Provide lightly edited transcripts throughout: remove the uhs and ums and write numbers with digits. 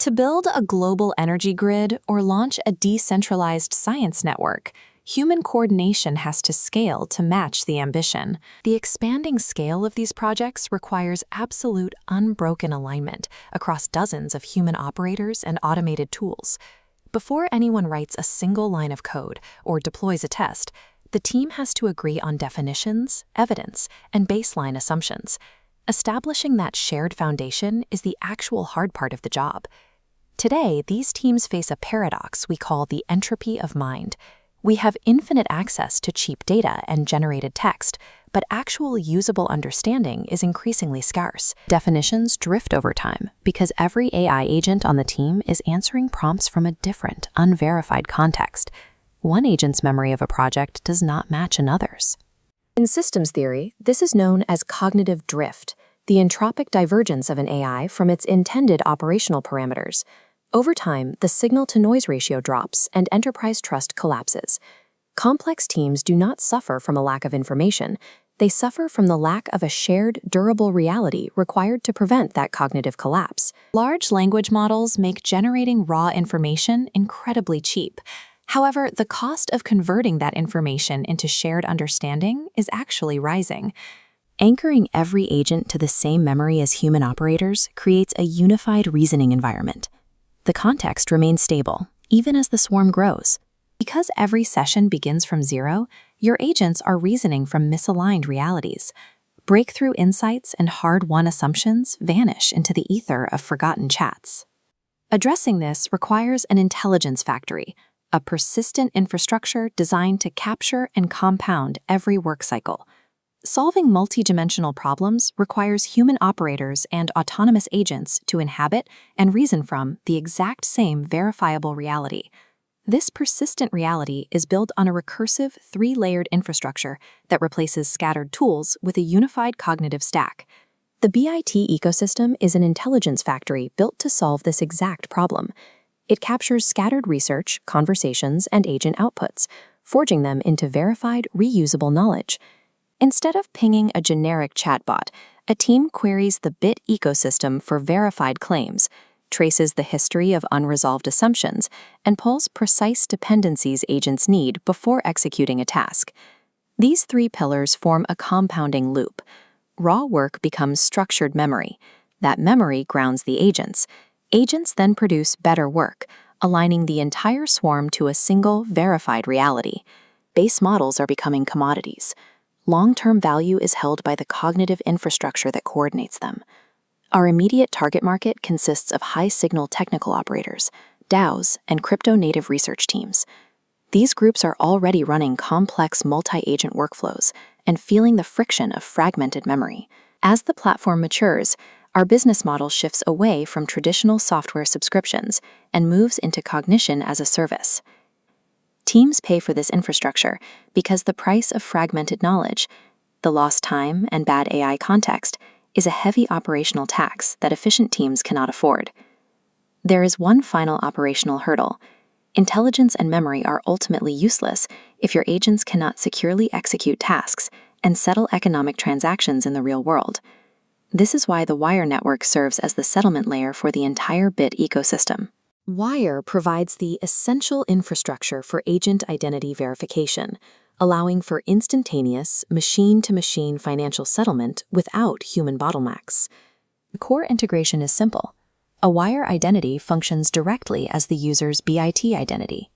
To build a global energy grid or launch a decentralized science network, human coordination has to scale to match the ambition. The expanding scale of these projects requires absolute unbroken alignment across dozens of human operators and automated tools. Before anyone writes a single line of code or deploys a test, the team has to agree on definitions, evidence, and baseline assumptions. Establishing that shared foundation is the actual hard part of the job. Today, these teams face a paradox we call the entropy of mind. We have infinite access to cheap data and generated text, but actual usable understanding is increasingly scarce. Definitions drift over time because every AI agent on the team is answering prompts from a different, unverified context. One agent's memory of a project does not match another's. In systems theory, this is known as cognitive drift, the entropic divergence of an AI from its intended operational parameters. Over time, the signal-to-noise ratio drops and enterprise trust collapses. Complex teams do not suffer from a lack of information. They suffer from the lack of a shared, durable reality required to prevent that cognitive collapse. Large language models make generating raw information incredibly cheap. However, the cost of converting that information into shared understanding is actually rising. Anchoring every agent to the same memory as human operators creates a unified reasoning environment. The context remains stable, even as the swarm grows. Because every session begins from zero, your agents are reasoning from misaligned realities. Breakthrough insights and hard-won assumptions vanish into the ether of forgotten chats. Addressing this requires an intelligence factory, a persistent infrastructure designed to capture and compound every work cycle. Solving multidimensional problems requires human operators and autonomous agents to inhabit and reason from the exact same verifiable reality. This persistent reality is built on a recursive, three-layered infrastructure that replaces scattered tools with a unified cognitive stack. The BIT ecosystem is an intelligence factory built to solve this exact problem. It captures scattered research, conversations, and agent outputs, forging them into verified, reusable knowledge. Instead of pinging a generic chatbot, a team queries the BIT ecosystem for verified claims, traces the history of unresolved assumptions, and pulls precise dependencies agents need before executing a task. These three pillars form a compounding loop. Raw work becomes structured memory. That memory grounds the agents. Agents then produce better work, aligning the entire swarm to a single, verified reality. Base models are becoming commodities. Long-term value is held by the cognitive infrastructure that coordinates them. Our immediate target market consists of high-signal technical operators, DAOs, and crypto-native research teams. These groups are already running complex multi-agent workflows and feeling the friction of fragmented memory. As the platform matures, our business model shifts away from traditional software subscriptions and moves into cognition as a service. Teams pay for this infrastructure because the price of fragmented knowledge, the lost time and bad AI context, is a heavy operational tax that efficient teams cannot afford. There is one final operational hurdle. Intelligence and memory are ultimately useless if your agents cannot securely execute tasks and settle economic transactions in the real world. This is why the Wire network serves as the settlement layer for the entire BIT ecosystem. Wire provides the essential infrastructure for agent identity verification, allowing for instantaneous, machine-to-machine financial settlement without human bottlenecks. The core integration is simple. A Wire identity functions directly as the user's BIT identity.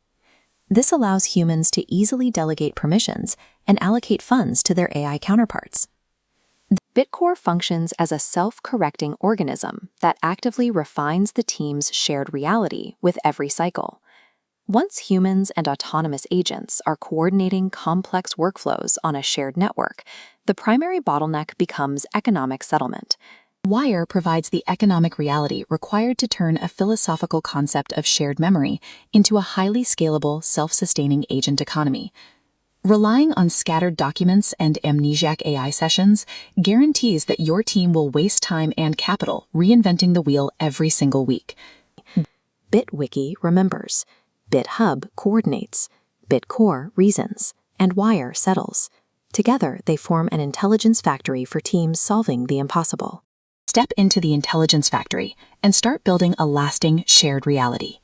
This allows humans to easily delegate permissions and allocate funds to their AI counterparts. BitCore functions as a self-correcting organism that actively refines the team's shared reality with every cycle. Once humans and autonomous agents are coordinating complex workflows on a shared network, the primary bottleneck becomes economic settlement. Wire provides the economic reality required to turn a philosophical concept of shared memory into a highly scalable, self-sustaining agent economy. Relying on scattered documents and amnesiac AI sessions guarantees that your team will waste time and capital reinventing the wheel every single week. BITwiki remembers, BitHub coordinates, BitCore reasons, and Wire settles. Together, they form an intelligence factory for teams solving the impossible. Step into the intelligence factory and start building a lasting shared reality.